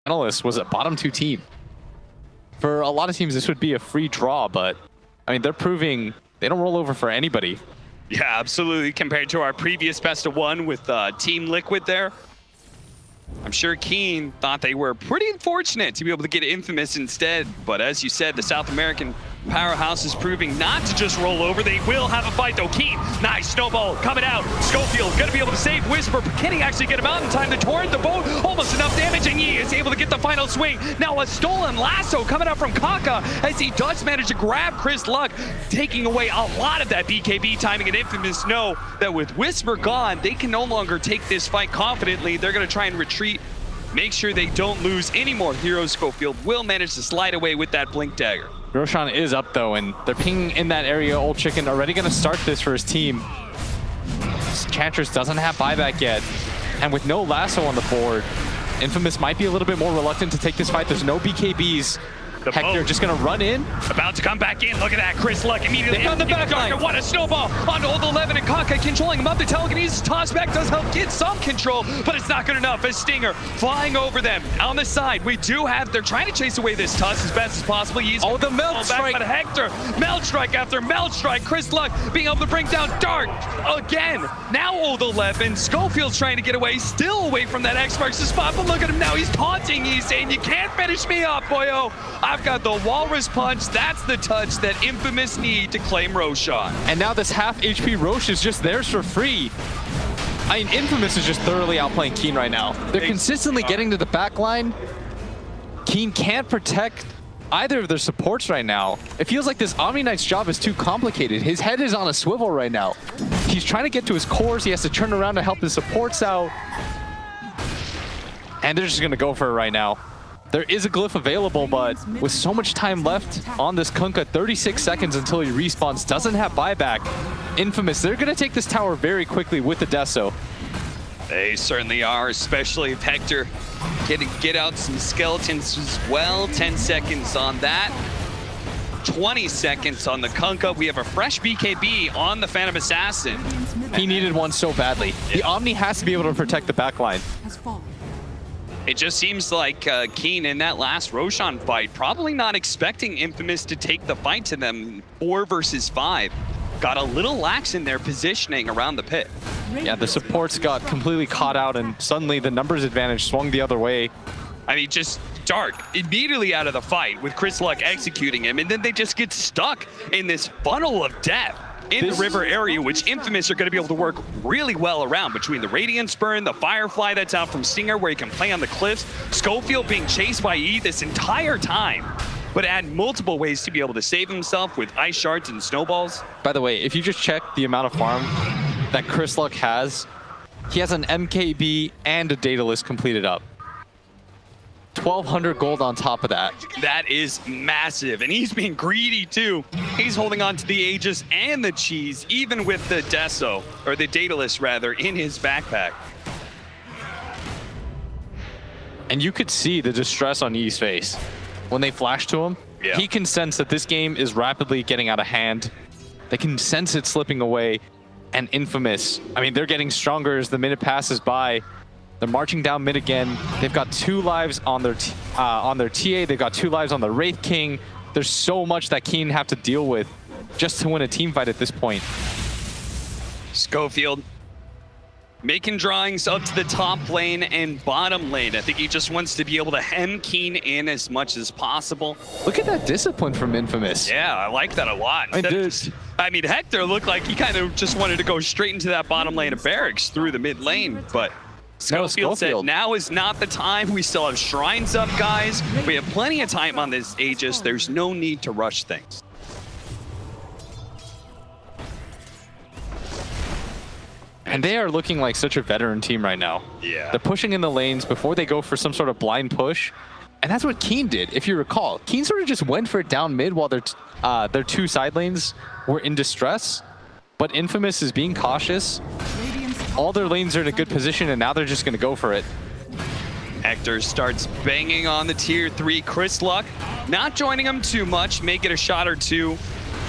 Finalists was a bottom 2 team. For a lot of teams, this would be a free draw, but I mean, they're proving they don't roll over for anybody. Yeah, absolutely. Compared to our previous best of 1 with Team Liquid there, I'm sure Keen thought they were pretty fortunate to be able to get Infamous instead. But as you said, the South American powerhouse is proving not to just roll over. They will have a fight though. Keen, nice snowball coming out. Schofield gonna be able to save Whisper, but can he actually get him out in time? The torrent, the boat, almost enough damage, and he is able to get the final swing. Now a stolen lasso coming out from Kunkka as he does manage to grab Chris Luck, taking away a lot of that BKB timing. And Infamous know that with Whisper gone, they can no longer take this fight confidently. They're gonna try and retreat, make sure they don't lose any more heroes. Schofield will manage to slide away with that Blink Dagger. Roshan is up though, and they're pinging in that area. Old Chicken already going to start this for his team. Enchantress doesn't have buyback yet, and with no lasso on the board, Infamous might be a little bit more reluctant to take this fight. There's no BKBs. Hector just gonna run in. About to come back in. Look at that. Chris Luck immediately on the back line. What a snowball on Old 11 and Kunkka controlling him up. The telekinesis toss back does help get some control, but it's not good enough as Stinger flying over them. On the side, we do have, they're trying to chase away this Tusk as best as possible. Oh, the melt strike. But Hector, melt strike after melt strike. Chris Luck being able to bring down Dart again. Now Old 11. Schofield's trying to get away, still away from that X marks the spot, but look at him now. He's taunting. He's saying, you can't finish me up, boyo. I've got the Walrus Punch. That's the touch that Infamous need to claim Roshan. And now this half HP Rosh is just theirs for free. I mean, Infamous is just thoroughly outplaying Keen right now. They're consistently getting to the back line. Keen can't protect either of their supports right now. It feels like this Omniknight's job is too complicated. His head is on a swivel right now. He's trying to get to his cores. He has to turn around to help his supports out. And they're just going to go for it right now. There is a glyph available, but with so much time left on this Kunkka, 36 seconds until he respawns, doesn't have buyback. Infamous, they're going to take this tower very quickly with the Deso. They certainly are, especially if Hector can get out some skeletons as well. 10 seconds on that. 20 seconds on the Kunkka. We have a fresh BKB on the Phantom Assassin. He needed one so badly. The Omni has to be able to protect the backline. It just seems like Keen in that last Roshan fight, probably not expecting Infamous to take the fight to them 4 versus 5. Got a little lax in their positioning around the pit. Yeah, the supports got completely caught out, and suddenly the numbers advantage swung the other way. I mean, just Dark immediately out of the fight with Chris Luck executing him, and then they just get stuck in this funnel of death in the river area, which Infamous are going to be able to work really well around between the Radiance Burn, the Firefly that's out from Stinger where he can play on the cliffs, Schofield being chased by E this entire time, but add multiple ways to be able to save himself with ice shards and snowballs. By the way, if you just check the amount of farm that Chris Luck has, he has an MKB and a Daedalus completed up. 1,200 gold on top of that. That is massive, and he's being greedy too. He's holding on to the Aegis and the cheese, even with the Deso, or the Daedalus rather, in his backpack. And you could see the distress on E's face. When they flash to him, he can sense that this game is rapidly getting out of hand. They can sense it slipping away, and Infamous, I mean, they're getting stronger as the minute passes by. They're marching down mid again. They've got 2 lives on their TA. They've got 2 lives on the Wraith King. There's so much that Keen have to deal with just to win a team fight at this point. Schofield making drawings up to the top lane and bottom lane. I think he just wants to be able to hem Keen in as much as possible. Look at that discipline from Infamous. Yeah, I like that a lot. I mean, Hector looked like he kind of just wanted to go straight into that bottom lane of barracks through the mid lane, but Schofield said now is not the time. We still have shrines up, guys. We have plenty of time on this Aegis. There's no need to rush things. And they are looking like such a veteran team right now. Yeah. They're pushing in the lanes before they go for some sort of blind push. And that's what Keen did, if you recall. Keen sort of just went for it down mid while their 2 side lanes were in distress. But Infamous is being cautious. All their lanes are in a good position, and now they're just going to go for it. Hector starts banging on the tier 3. Chris Luck not joining him too much, may get a shot or 2.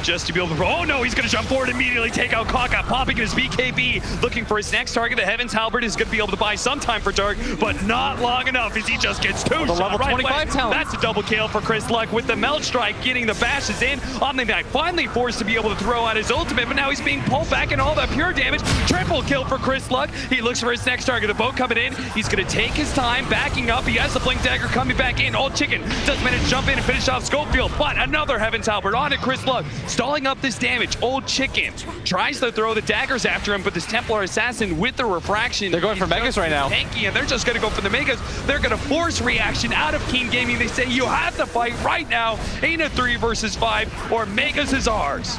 just to be able to... Oh no, he's going to jump forward immediately, take out Kunkka, popping his BKB, looking for his next target. The Heaven's Halberd is going to be able to buy some time for Dark, but not long enough as he just gets two the shot level right 25 away. talent. That's a double kill for Chris Luck with the Melt Strike, getting the bashes in. Omniknight finally forced to be able to throw out his ultimate, but now he's being pulled back and all that pure damage. Triple kill for Chris Luck. He looks for his next target. The boat coming in. He's going to take his time, backing up. He has the Blink Dagger coming back in. Old Chicken does manage to jump in and finish off Schofield, but another Heaven's Halberd on to Chris Luck, stalling up this damage. Old Chicken tries to throw the daggers after him, but this Templar Assassin with the refraction. They're going for Megas right now. Tanky, and they're just going to go for the Megas. They're going to force reaction out of Keen Gaming. They say you have to fight right now. Ain't a 3 versus 5 or Megas is ours.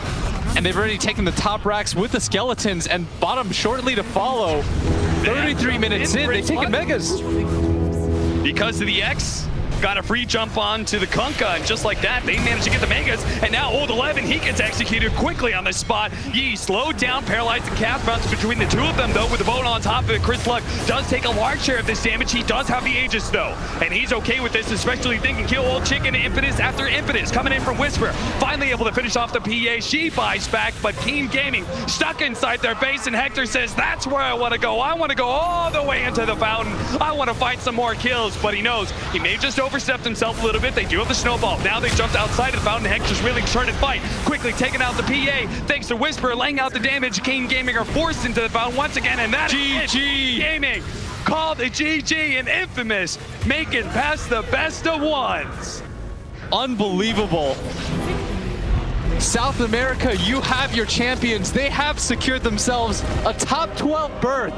And they've already taken the top racks with the skeletons and bottom shortly to follow. 33 minutes in, they've taken Megas. Because of the X, got a free jump on to the Kunkka, and just like that, they managed to get the Megas, and now Old 11, he gets executed quickly on the spot. Yee slowed down, paralyzed the cast bounce between the two of them, though, with the boat on top of it. Chris Luck does take a large share of this damage. He does have the Aegis, though, and he's okay with this, especially thinking kill Old Chicken, impetus after impetus, coming in from Whisper, finally able to finish off the PA. She buys back, but Keen Gaming stuck inside their base, and Hector says, that's where I want to go. I want to go all the way into the fountain. I want to find some more kills, but he knows he may just overstepped himself a little bit. They do have the snowball. Now they jumped outside of the fountain. Hector's really trying to fight. Quickly taking out the PA. Thanks to Whisper laying out the damage. Keen Gaming are forced into the fountain once again, and that is GG Gaming called a GG and Infamous making past the best of ones. Unbelievable. South America, you have your champions. They have secured themselves a top 12 berth